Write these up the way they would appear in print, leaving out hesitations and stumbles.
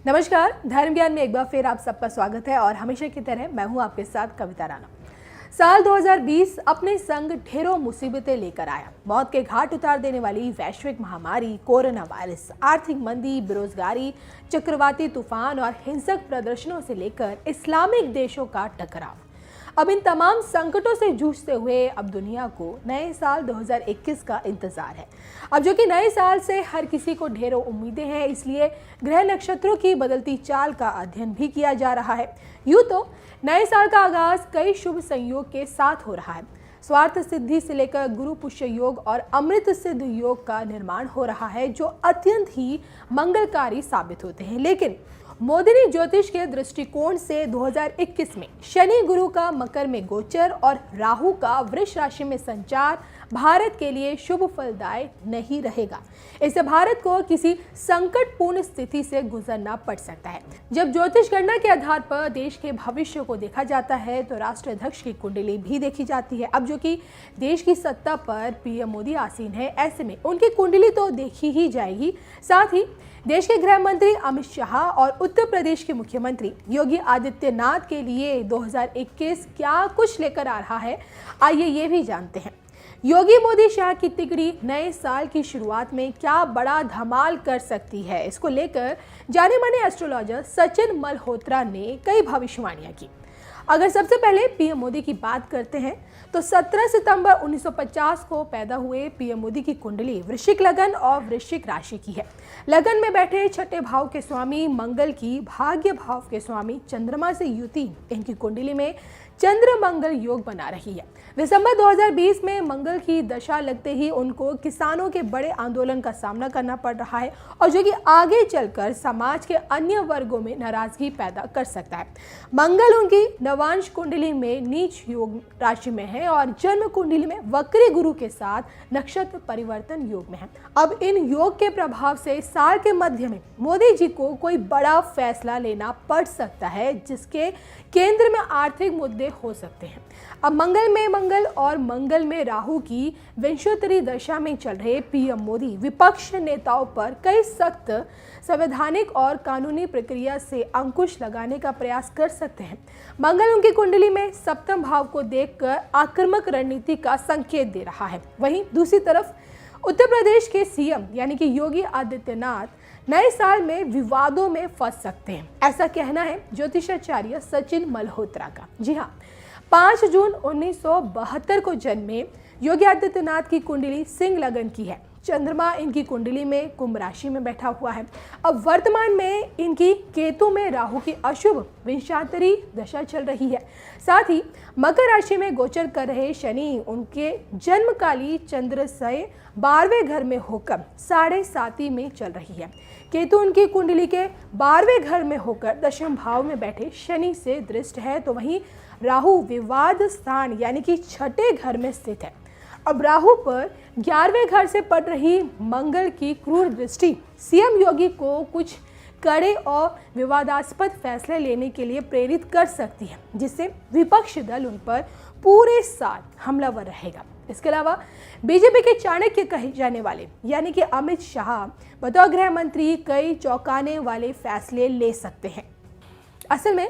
नमस्कार, धर्म ज्ञान में एक बार फिर आप सबका स्वागत है और हमेशा की तरह मैं हूं आपके साथ कविता राणा। साल 2020 अपने संग ढेरों मुसीबतें लेकर आया। मौत के घाट उतार देने वाली वैश्विक महामारी कोरोना वायरस, आर्थिक मंदी, बेरोजगारी, चक्रवाती तूफान और हिंसक प्रदर्शनों से लेकर इस्लामिक देशों का टकराव। अब इन तमाम संकटों से जूझते हुए अब दुनिया को नए साल 2021 का इंतजार है। अब जो कि नए साल से हर किसी को ढेरों उम्मीदें हैं, इसलिए ग्रह नक्षत्रों की बदलती चाल का अध्ययन भी किया जा रहा है। यूं तो नए साल का आगाज कई शुभ संयोग के साथ हो रहा है। स्वार्थ सिद्धि से लेकर गुरु पुष्य योग और अमृत सिद्ध योग का निर्माण हो रहा है, जो अत्यंत ही मंगलकारी साबित होते हैं। लेकिन मोदिनी ज्योतिष के दृष्टिकोण से 2021 में शनि गुरु का मकर में गोचर और राहु का वृष राशि में संचार भारत के लिए शुभ फलदायक नहीं रहेगा। इससे भारत को किसी संकटपूर्ण स्थिति से गुजरना पड़ सकता है। जब ज्योतिष गणना के आधार पर देश के भविष्य को देखा जाता है तो राष्ट्राध्यक्ष की कुंडली भी देखी जाती है। अब जो कि देश की सत्ता पर पीएम मोदी आसीन है, ऐसे में उनकी कुंडली तो देखी ही जाएगी। साथ ही देश के गृह मंत्री अमित शाह और उत्तर प्रदेश के मुख्यमंत्री योगी आदित्यनाथ के लिए 2021 क्या कुछ लेकर आ रहा है, आइए ये भी जानते हैं। योगी मोदी शाह की तिकड़ी नए साल की शुरुआत में क्या बड़ा धमाल कर सकती है, इसको लेकर जाने माने एस्ट्रोलॉजर सचिन मल्होत्रा ने कई भविष्यवाणियां की। अगर सबसे पहले पीएम मोदी की बात करते हैं तो 17 सितंबर 1950 को पैदा हुए पीएम मोदी की कुंडली वृश्चिक लगन और वृश्चिक राशि की है। लगन में बैठे छठे भाव के स्वामी मंगल की भाग्य भाव के स्वामी चंद्रमा से युति इनकी कुंडली में चंद्र मंगल योग बना रही है। दिसंबर 2020 में मंगल की दशा लगते ही उनको किसानों के बड़े आंदोलन का सामना करना पड़ रहा है और जो कि आगे चलकर समाज के अन्य वर्गों में नाराजगी पैदा कर सकता है। मंगल उनकी नवांश कुंडली में नीच योग राशि में है और जन्म कुंडली में वक्री गुरु के साथ नक्षत्र परिवर्तन योग में है। अब इन योग के प्रभाव से साल के मध्य में मोदी जी को कोई बड़ा फैसला लेना पड़ सकता है, जिसके केंद्र में आर्थिक मुद्दे हो सकते हैं। अब मंगल में राहु की विंशोत्तरी दशा में चल रहे पीएम मोदी विपक्ष नेताओं पर कई सख्त संवैधानिक और कानूनी प्रक्रिया से अंकुश लगाने का प्रयास कर सकते हैं। मंगल उनकी कुंडली में सप्तम भाव को देखकर आक्रामक रणनीति का संकेत दे रहा है। वहीं दूसरी तरफ उत्तर प्रदेश के सीएम यानी कि योगी आदित्यनाथ नए साल में विवादों में फंस सकते हैं, ऐसा कहना है ज्योतिषाचार्य सचिन मल्होत्रा का। जी हाँ, 5 जून 1972 को जन्मे योगी आदित्यनाथ की कुंडली सिंह लगन की है। चंद्रमा इनकी कुंडली में कुंभ राशि में बैठा हुआ है। अब वर्तमान में इनकी केतु में राहु की अशुभ विंशांतरी दशा चल रही है। साथ ही मकर राशि में गोचर कर रहे शनि उनके जन्मकाली चंद्र से 12वें घर में होकर 7.5 में चल रही है। केतु उनकी कुंडली के 12वें घर में होकर दशम भाव में बैठे शनि से दृष्ट है, तो वहीं राहु विवाद स्थान यानी कि छठे घर में स्थित है। अब राहु पर 11वें घर से पड़ रही मंगल की क्रूर दृष्टि सीएम योगी को कुछ कड़े और विवादास्पद फैसले लेने के लिए प्रेरित कर सकती है, जिससे विपक्ष दल उन पर पूरे साल हमलावर रहेगा। इसके अलावा बीजेपी के चाणक्य कहे जाने वाले यानी कि अमित शाह बतौर गृह मंत्री कई चौंकाने वाले फैसले ले सकते हैं। असल में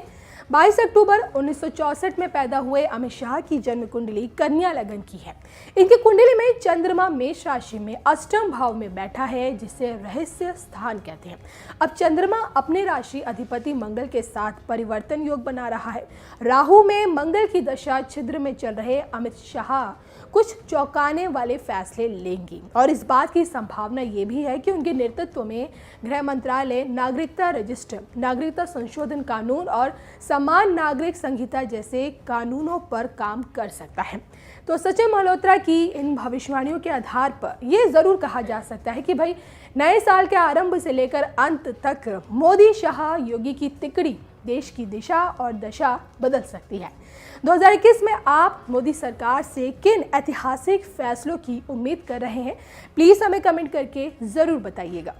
22 अक्टूबर 1964 में पैदा हुए अमित शाह की जन्म कुंडली कन्या लगन की है। इनकी कुंडली में चंद्रमा मेष राशि में अष्टम भाव में बैठा है, जिसे रहस्य स्थान कहते हैं। अब चंद्रमा अपने राशि अधिपति मंगल के साथ परिवर्तन योग बना रहा है। राहु में मंगल की दशा छिद्र में चल रहे अमित शाह कुछ चौंकाने वाले फैसले लेंगी और इस बात की संभावना ये भी है कि उनके नेतृत्व में गृह मंत्रालय नागरिकता रजिस्टर, नागरिकता संशोधन कानून और समान नागरिक संहिता जैसे कानूनों पर काम कर सकता है। तो सचिन मल्होत्रा की इन भविष्यवाणियों के आधार पर यह जरूर कहा जा सकता है कि भाई नए साल के आरंभ से लेकर अंत तक मोदी शाह योगी की तिकड़ी देश की दिशा और दशा बदल सकती है। 2021 में आप मोदी सरकार से किन ऐतिहासिक फैसलों की उम्मीद कर रहे हैं, प्लीज हमें कमेंट करके जरूर बताइएगा।